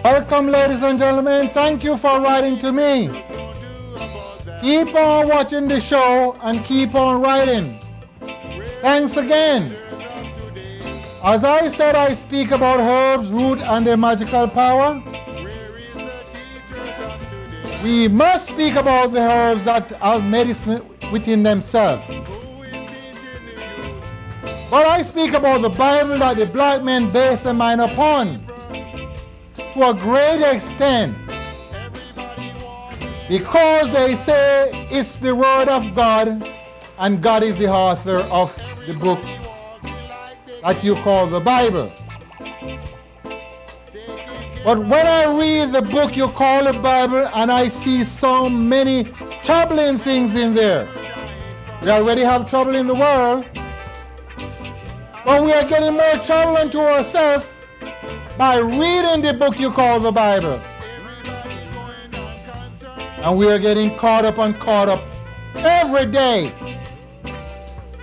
Welcome, ladies and gentlemen. Thank you for writing to me. Keep on watching the show and keep on writing. Thanks again. As I said, I speak about herbs, root, and their magical power. We must speak about the herbs that have medicine within themselves. But I speak about the Bible that the black men base their mind upon to a great extent, because they say it's the Word of God and God is the author of the book that you call the Bible. But when I read the book you call the Bible and I see so many troubling things in there, we already have trouble in the world, but we are getting more trouble into ourselves by reading the book you call the Bible. And we are getting caught up every day.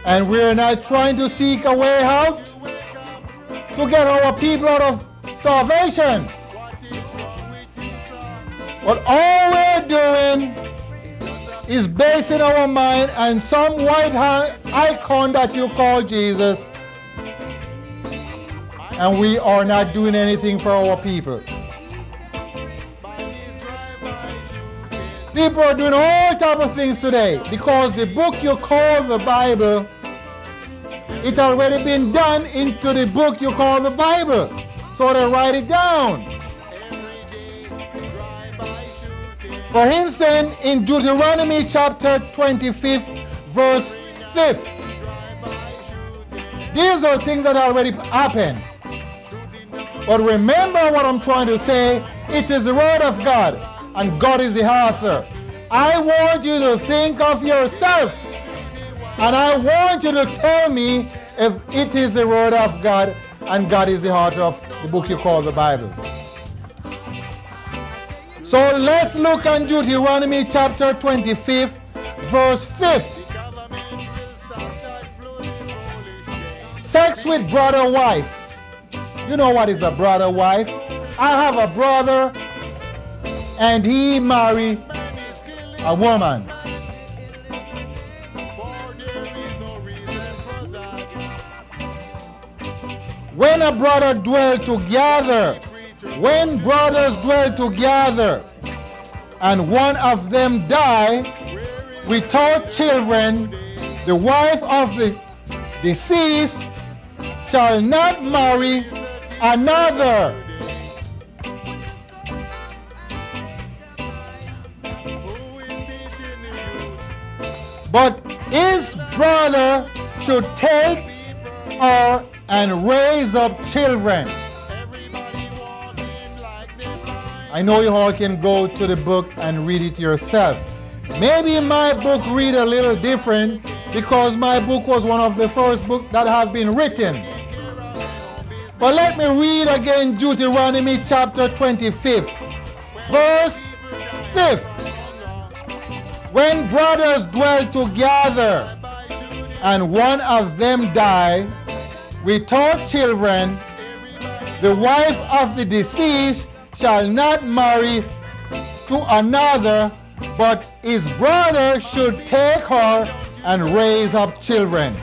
And we are not trying to seek a way out to get our people out of starvation. But all we're doing is basing our mind on some white icon that you call Jesus. And we are not doing anything for our people. People are doing all type of things today because the book you call the Bible, it's already been done into the book you call the Bible. So they write it down. For instance, in Deuteronomy chapter 25, verse 5, these are things that already happened. But remember what I'm trying to say, it is the Word of God, and God is the author. I want you to think of yourself, and I want you to tell me if it is the Word of God, and God is the author of the book you call the Bible. So let's look at Deuteronomy chapter 25, verse 5. Sex with brother wife. You know what is a brother wife? I have a brother and he married a woman. When a brother dwell together, when brothers dwell together and one of them die without children, the wife of the deceased shall not marry another. But his brother should take her and raise up children. I know you all can go to the book and read it yourself. Maybe my book read a little different because my book was one of the first books that have been written. But let me read again Deuteronomy chapter 25, verse 5. When brothers dwell together and one of them die without children, the wife of the deceased shall not marry to another, but his brother should take her and raise up children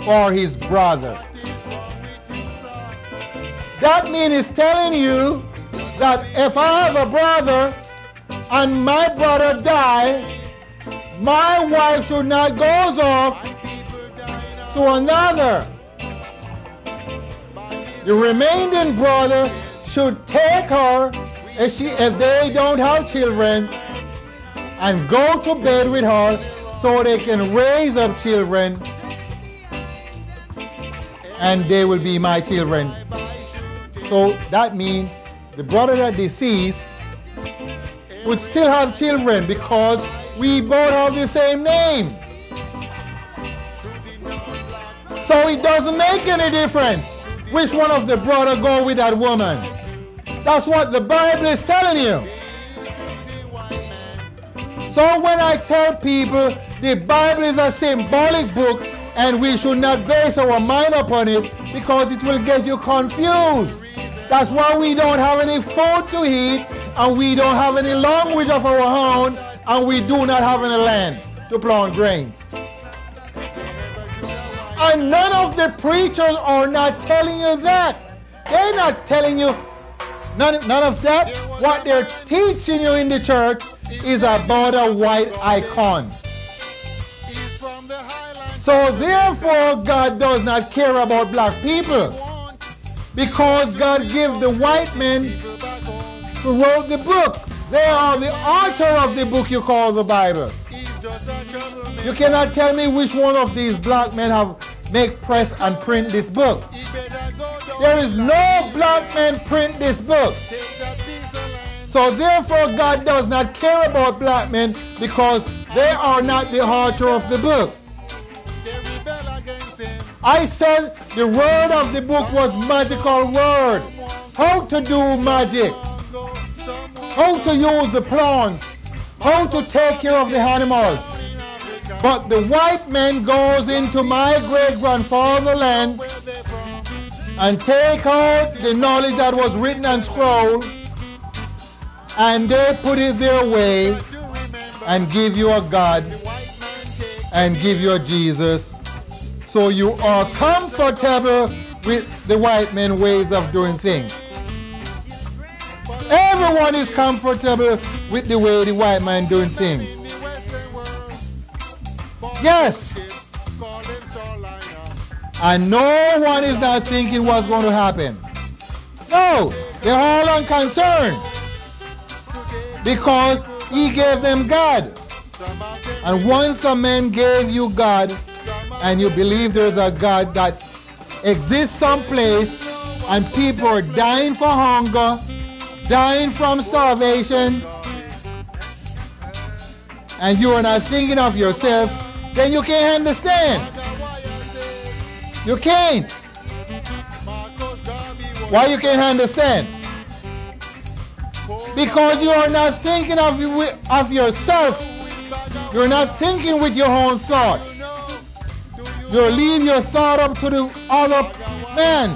for his brother. That means it's telling you that if I have a brother and my brother die, my wife should not go off to another. The remaining brother should take her if they don't have children and go to bed with her so they can raise up children and they will be my children. So that means the brother that deceased would still have children because we both have the same name. So it doesn't make any difference which one of the brother go with that woman. That's what the Bible is telling you. So when I tell people the Bible is a symbolic book and we should not base our mind upon it because it will get you confused. That's why we don't have any food to eat, and we don't have any language of our own, and we do not have any land to plant grains. And none of the preachers are not telling you that. They're not telling you none of that. What they're teaching you in the church is about a white icon. So therefore, God does not care about black people, because God gave the white men who wrote the book. They are the author of the book you call the Bible. You cannot tell me which one of these black men have make press and print this book. There is no black man print this book. So therefore, God does not care about black men, because they are not the author of the book. I said the word of the book was magical word. How to do magic, how to use the plants, how to take care of the animals. But the white man goes into my great-grandfather's land and take out the knowledge that was written and scrolled, and they put it their way and give you a God and give you a Jesus. So you are comfortable with the white man's ways of doing things. Everyone is comfortable with the way the white man doing things. Yes. And no one is not thinking what's going to happen. No, they're all unconcerned, because he gave them God. And once a man gave you God, and you believe there's a God that exists someplace, and people are dying for hunger, dying from starvation, and you are not thinking of yourself, then you can't understand. You can't. Why you can't understand? Because you are not thinking of yourself. You're not thinking with your own thought. You leave your thought up to the other man.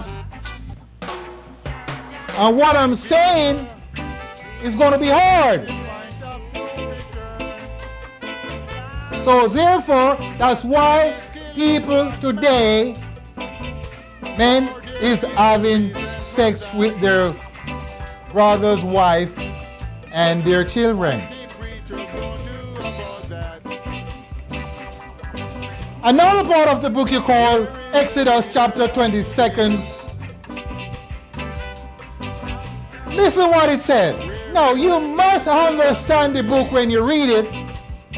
And what I'm saying is going to be hard. So therefore, that's why people today, men is having sex with their brother's wife and their children. Another part of the book you call Exodus chapter 22. Listen what it said. Now you must understand the book when you read it,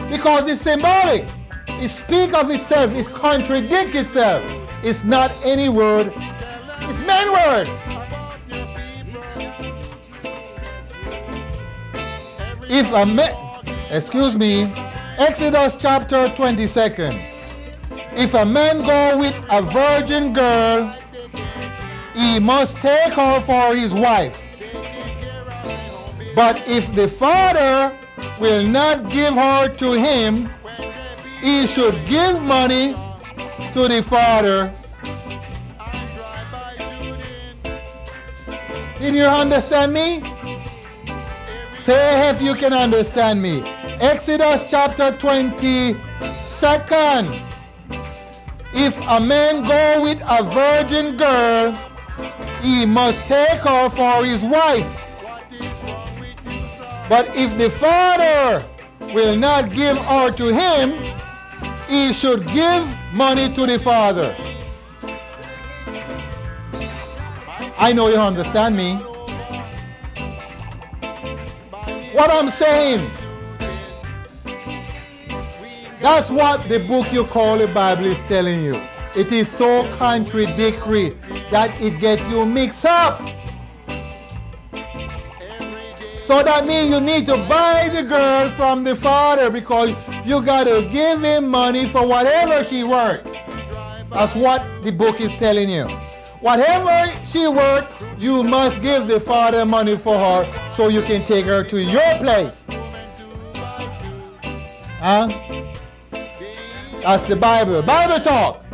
because it's symbolic. It speaks of itself. It contradicts itself. It's not any word. It's man word. If a man, Exodus chapter 22. If a man go with a virgin girl, he must take her for his wife. But if the father will not give her to him, he should give money to the father. Did you understand me? Say if you can understand me. Exodus chapter 22. If a man go with a virgin girl, he must take her for his wife. But if the father will not give her to him, he should give money to the father. I know you understand me. What I'm saying, that's what the book you call the Bible is telling you. It is so contradictory that it gets you mixed up. So that means you need to buy the girl from the father, because you got to give him money for whatever she worth. That's what the book is telling you. Whatever she worth, you must give the father money for her so you can take her to your place. Huh? That's the Bible. Bible talk.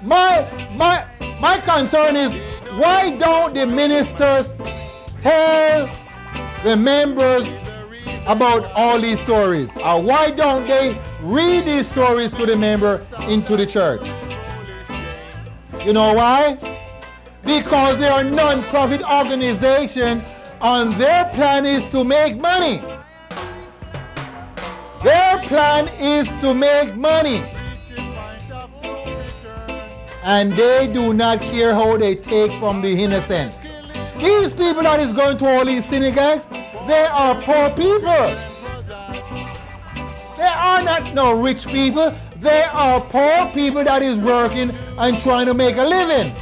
My concern is, why don't the ministers tell the members about all these stories? Or why don't they read these stories to the member into the church? You know why? Because they are a non-profit organization and their plan is to make money. Their plan is to make money. And they do not care how they take from the innocent. These people that is going to all these synagogues, they are poor people. They are not no rich people. They are poor people that is working and trying to make a living.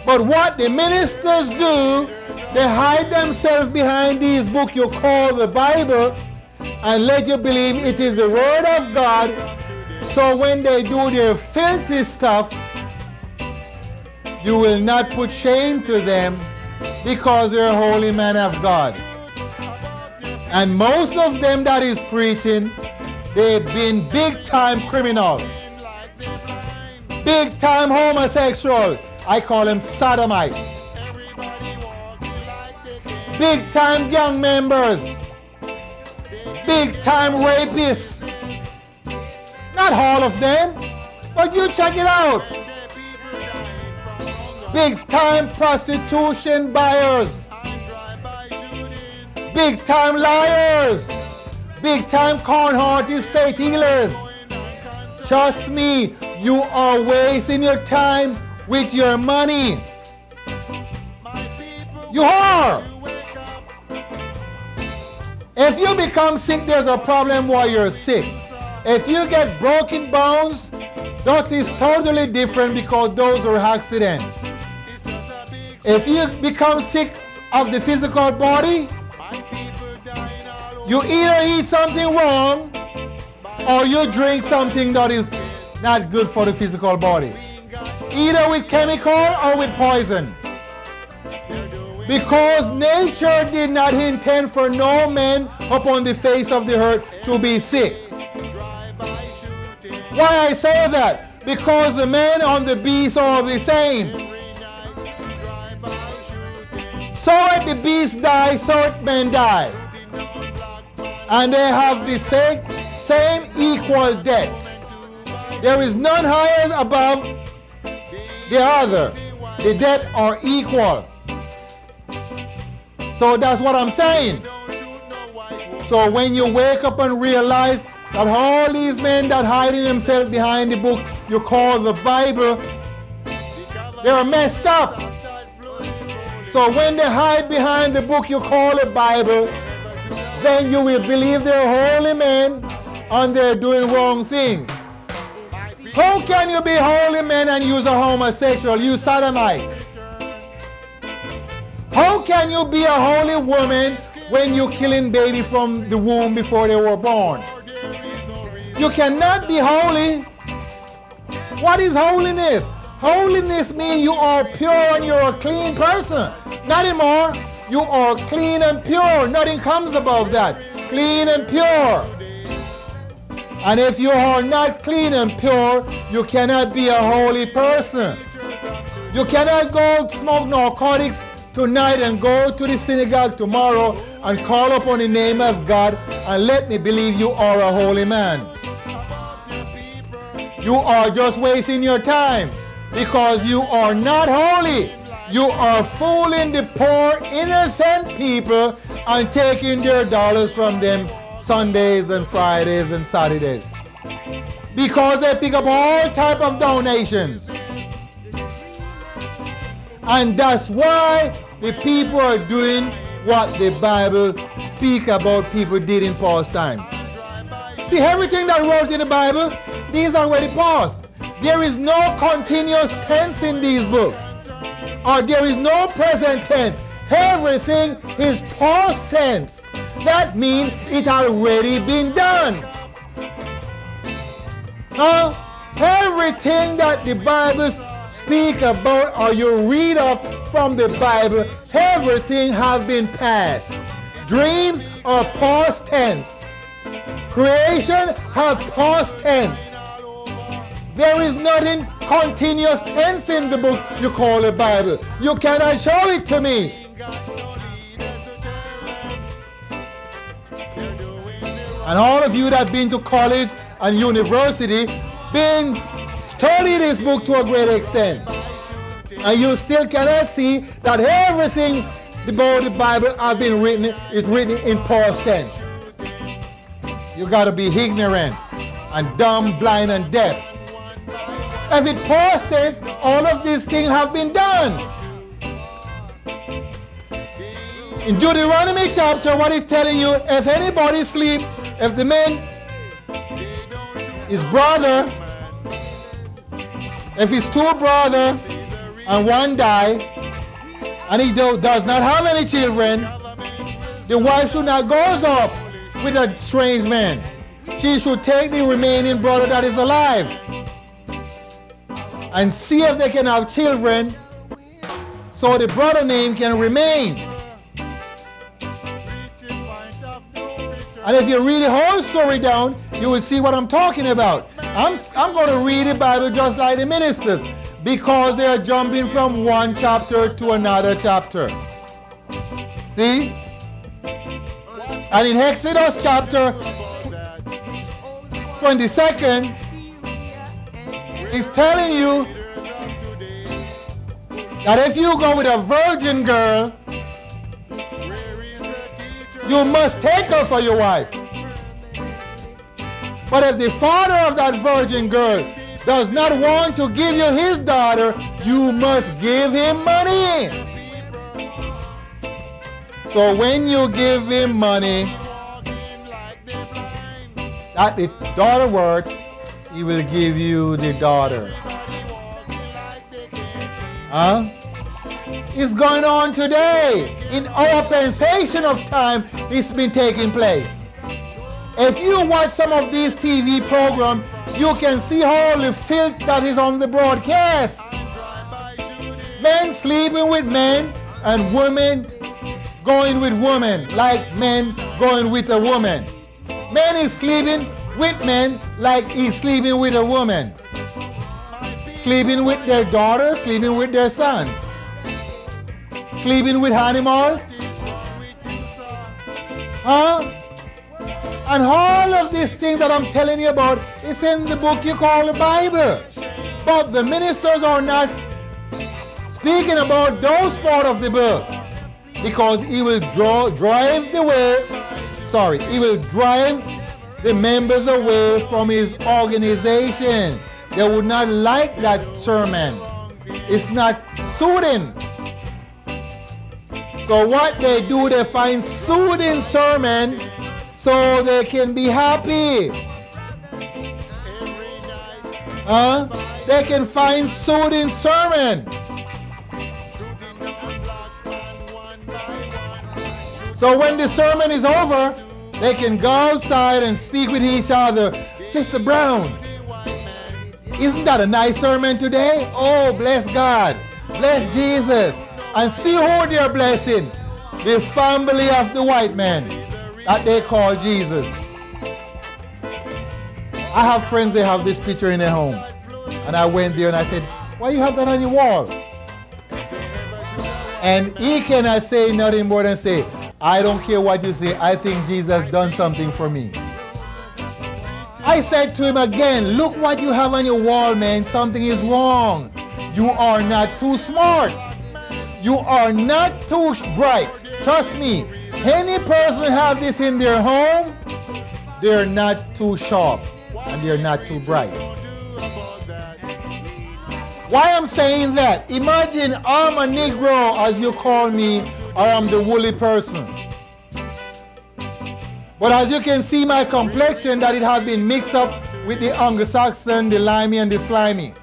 But what the ministers do, they hide themselves behind these books you call the Bible and let you believe it is the Word of God. So when they do their filthy stuff, you will not put shame to them because they're a holy man of God. And most of them that is preaching, they've been big time criminal, big time homosexual. I call them sodomite. Big time gang members, big time rapists. Not all of them, but you check it out. Big time prostitution buyers, big time liars, big time con artists, faith healers. Trust me, you are wasting your time with your money. You are. If you become sick, there's a problem while you're sick. If you get broken bones, that is totally different because those are accidents. If you become sick of the physical body, you either eat something wrong or you drink something that is not good for the physical body. Either with chemical or with poison. Because nature did not intend for no man upon the face of the earth to be sick. Why I say that? Because the man and the beast are the same. So if the beast die, so men die. And they have the same equal death. There is none higher above the other. The death are equal. So that's what I'm saying. So when you wake up and realize that all these men that hiding themselves behind the book you call the Bible, they're messed up. So when they hide behind the book you call the Bible, then you will believe they're holy men and they're doing wrong things. How can you be holy men and use a homosexual, use sodomite? How can you be a holy woman when you're killing baby from the womb before they were born? You cannot be holy. What is holiness? Holiness means you are pure and you're a clean person. Not anymore. You are clean and pure. Nothing comes above that. Clean and pure. And if you are not clean and pure, you cannot be a holy person. You cannot go smoke narcotics tonight and go to the synagogue tomorrow and call upon the name of God and let me believe you are a holy man. You are just wasting your time because you are not holy. You are fooling the poor, innocent people and taking their dollars from them Sundays and Fridays and Saturdays because they pick up all type of donations. And that's why the people are doing what the Bible speak about people did in past time. See, everything that wrote in the Bible, these are already past. There is no continuous tense in these books. Or there is no present tense. Everything is past tense. That means it already been done. Everything that the Bible speak about or you read of from the Bible, everything have been past. Dreams are past tense. Creation have past tense. There is nothing continuous tense in the book you call the Bible. You cannot show it to me. And all of you that have been to college and university, been study this book to a great extent. And you still cannot see that everything about the Bible has been written, is written in past tense. You got to be ignorant and dumb, blind, and deaf. If it past tense, all of these things have been done. In Deuteronomy chapter, what is telling you, if anybody sleep, if the man, his brother, if his two brothers and one die, and he does not have any children, the wife should not go off with a strange man. She should take the remaining brother that is alive and see if they can have children so the brother name can remain. And if you read the whole story down, you will see what I'm talking about. I'm going to read the Bible just like the ministers, because they are jumping from one chapter to another chapter. See? And in Exodus chapter 22, it's telling you that if you go with a virgin girl, you must take her for your wife. But if the father of that virgin girl does not want to give you his daughter, you must give him money. So when you give him money, that the daughter word, he will give you the daughter. Huh? It's going on today. In our dispensation of time, it's been taking place. If you watch some of these TV programs, you can see all the filth that is on the broadcast. Men sleeping with men and women going with women, like men going with a woman. Men is sleeping with men like he's sleeping with a woman. Sleeping with their daughters, sleeping with their sons. Sleeping with animals. Huh? And all of these things that I'm telling you about is in the book you call the Bible. But the ministers are not speaking about those part of the book, because he will drive the members away from his organization. They would not like that sermon. It's not soothing. So what they do, they find soothing sermon so they can be happy. They can find soothing sermon. So when the sermon is over, they can go outside and speak with each other. Sister Brown, isn't that a nice sermon today? Oh, bless God. Bless Jesus. And see who they're blessing. The family of the white man that they call Jesus. I have friends, they have this picture in their home. And I went there and I said, why you have that on your wall? And he cannot say nothing more than say, I don't care what you say, I think Jesus done something for me. I said to him again, look what you have on your wall, man. Something is wrong. You are not too smart. You are not too bright. Trust me, any person who have this in their home, they're not too sharp and they're not too bright. Why I'm saying that? Imagine I'm a Negro, as you call me, or I'm the woolly person. But as you can see my complexion, that it has been mixed up with the Anglo-Saxon, the limey and the slimy.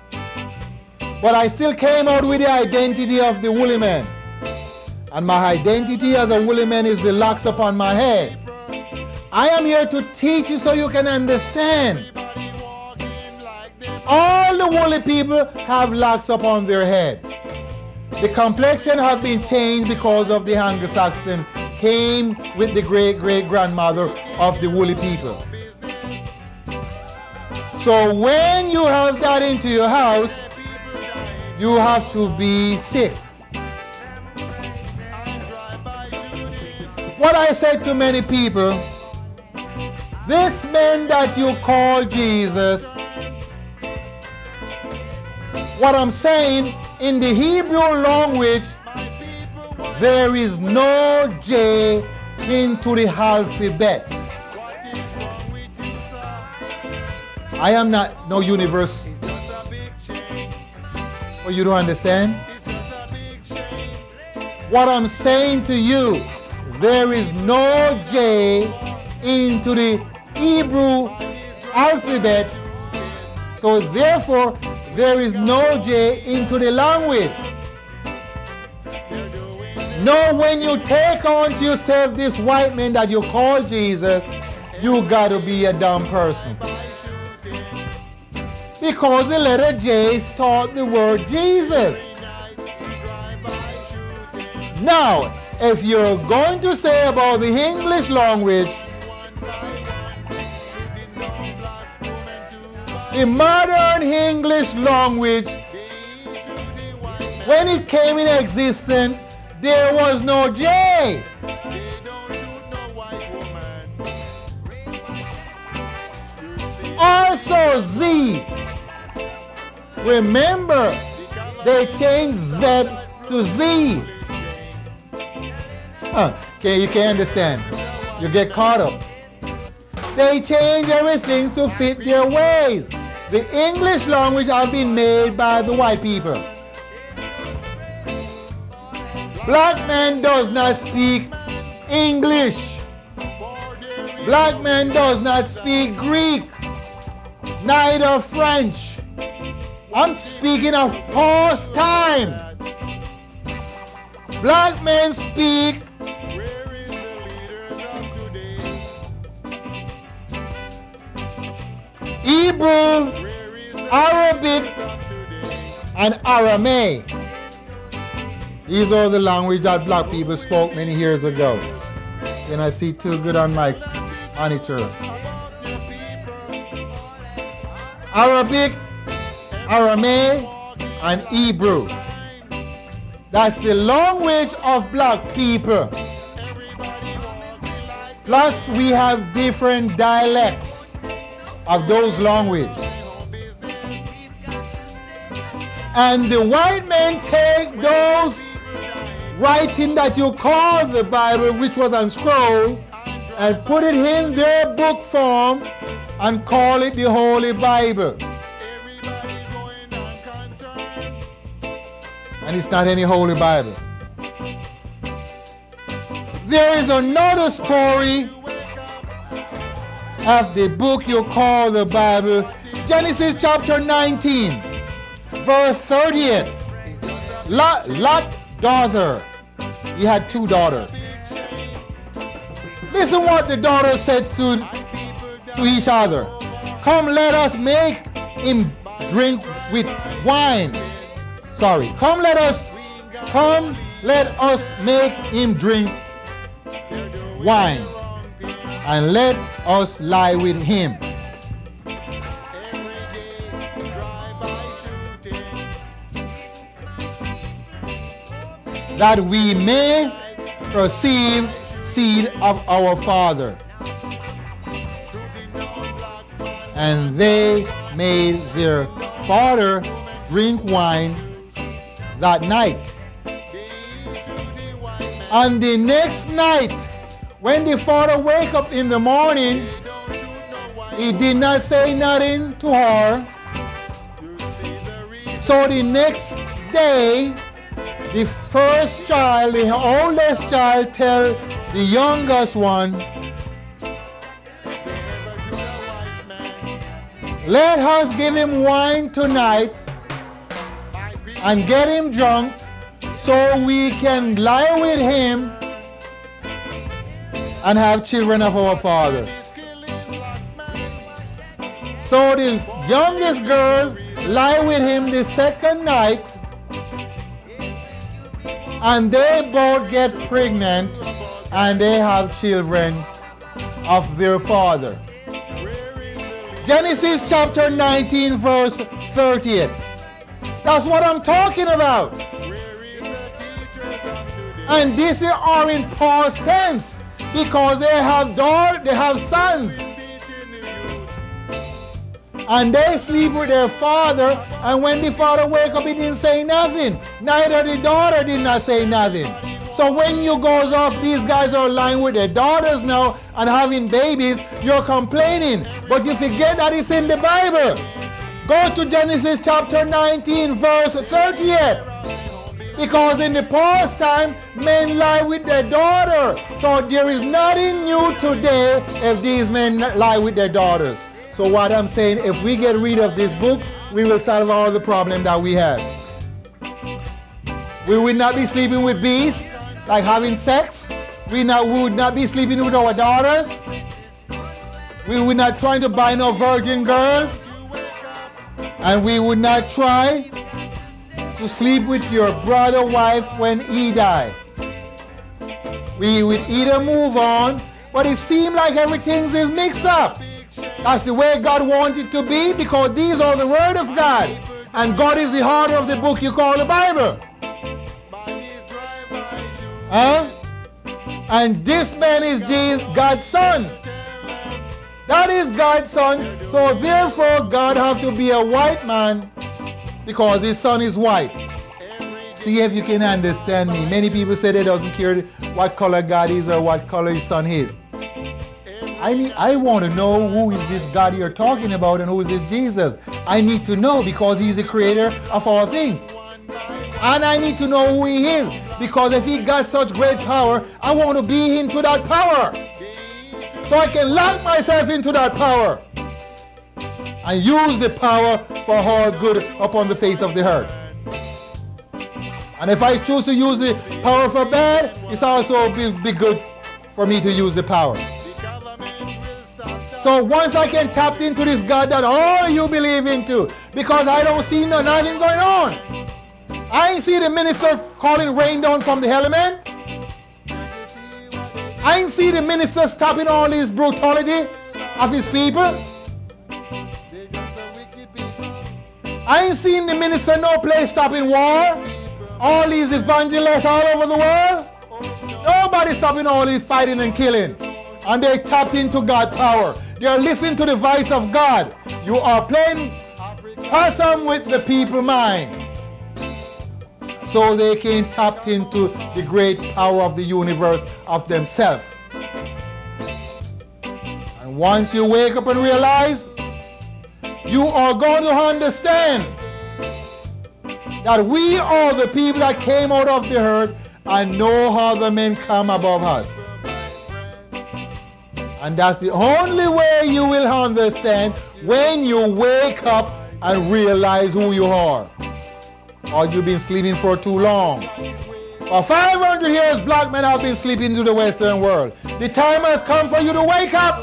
But I still came out with the identity of the woolly man. And my identity as a woolly man is the locks upon my head. I am here to teach you so you can understand. All the woolly people have locks upon their head. The complexion have been changed because of the Anglo-Saxon came with the great-great-grandmother of the woolly people. So when you have that into your house, you have to be sick. What I said to many people, this man that you call Jesus, what I'm saying, in the Hebrew language, there is no J into the alphabet. I am not no universe for you to understand. What I'm saying to you, there is no J into the Hebrew alphabet, so therefore there is no J into the language. No, when you take on to yourself this white man that you call Jesus, you got to be a dumb person. Because the letter J starts the word Jesus. Now, if you're going to say about the English language, the modern English language, when it came in existence, there was no J. Also Z. Remember, they changed Z to Z. Okay, you can understand. You get caught up. They change everything to fit their ways. The English language has been made by the white people. Black man does not speak English. Black man does not speak Greek, neither French. I'm speaking of past time. Black men speak Hebrew, Arabic, and Aramaic. These are the language that black people spoke many years ago. Can I see too good on my monitor? Arabic, Aramaic, and Hebrew. That's the language of black people. Plus, we have different dialects of those languages. And the white men take those writing that you call the Bible, which was on scroll, and put it in their book form and call it the Holy Bible. And it's not any Holy Bible. There is another story of the book you call the Bible, Genesis chapter 19, verse 38. Lot daughter. He had two daughters. Listen what the daughters said to each other. Come, let us make him drink with wine. Sorry. Come, let us make him drink wine, and let us lie with him. That we may perceive seed of our father. And they made their father drink wine that night. And the next night, when the father wake up in the morning, he did not say nothing to her. So the next day, the first child, the oldest child, tell the youngest one, let us give him wine tonight and get him drunk so we can lie with him and have children of our father. So the youngest girl lie with him the second night, and they both get pregnant and they have children of their father. Genesis chapter 19 verse 38. That's what I'm talking about. And this is all in past tense because they have daughters, they have sons. And they sleep with their father, and when the father wake up, he didn't say nothing. Neither the daughter did not say nothing. So when you goes off, these guys are lying with their daughters now and having babies, you're complaining. But you forget that it's in the Bible. Go to Genesis chapter 19 verse 38. Because in the past time, men lie with their daughter. So there is nothing new today if these men lie with their daughters. So what I'm saying, if we get rid of this book, we will solve all the problems that we have. We will not be sleeping with beasts, like having sex. We would not be sleeping with our daughters. We would not try to buy no virgin girls. And we would not try to sleep with your brother wife when he died. We would either move on, but it seems like everything is mixed up. That's the way God wants it to be, because these are the word of God. And God is the author of the book you call the Bible. Huh? And this man is God's son. That is God's son. So therefore God have to be a white man because his son is white. See if you can understand me. Many people say they doesn't care what color God is or what color his son is. I want to know who is this God you're talking about and who is this Jesus. I need to know because he's the creator of all things. And I need to know who he is, because if he got such great power, I want to be into that power. So I can lock myself into that power and use the power for all good upon the face of the earth. And if I choose to use the power for bad, it's also be good for me to use the power. So once I can tap into this God that all you believe into, because I don't see nothing going on. I ain't see the minister calling rain down from the element. I ain't see the minister stopping all this brutality of his people. I ain't seen the minister no place stopping war. All these evangelists all over the world. Nobody stopping all this fighting and killing. And they tapped into God's power. They are listening to the voice of God. You are playing possum with the people's mind. So they can tap into the great power of the universe of themselves. And once you wake up and realize, you are going to understand that we are the people that came out of the earth and no other men come above us. And that's the only way you will understand when you wake up and realize who you are. Or you've been sleeping for too long. For 500 years, black men have been sleeping to the Western world. The time has come for you to wake up,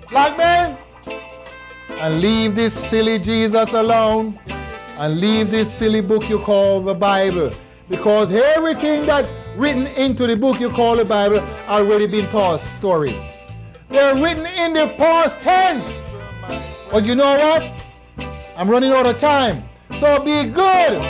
black men, and leave this silly Jesus alone, and leave this silly book you call the Bible. Because everything that's written into the book you call the Bible already been past stories. They're written in the past tense. But you know what? I'm running out of time. So be good.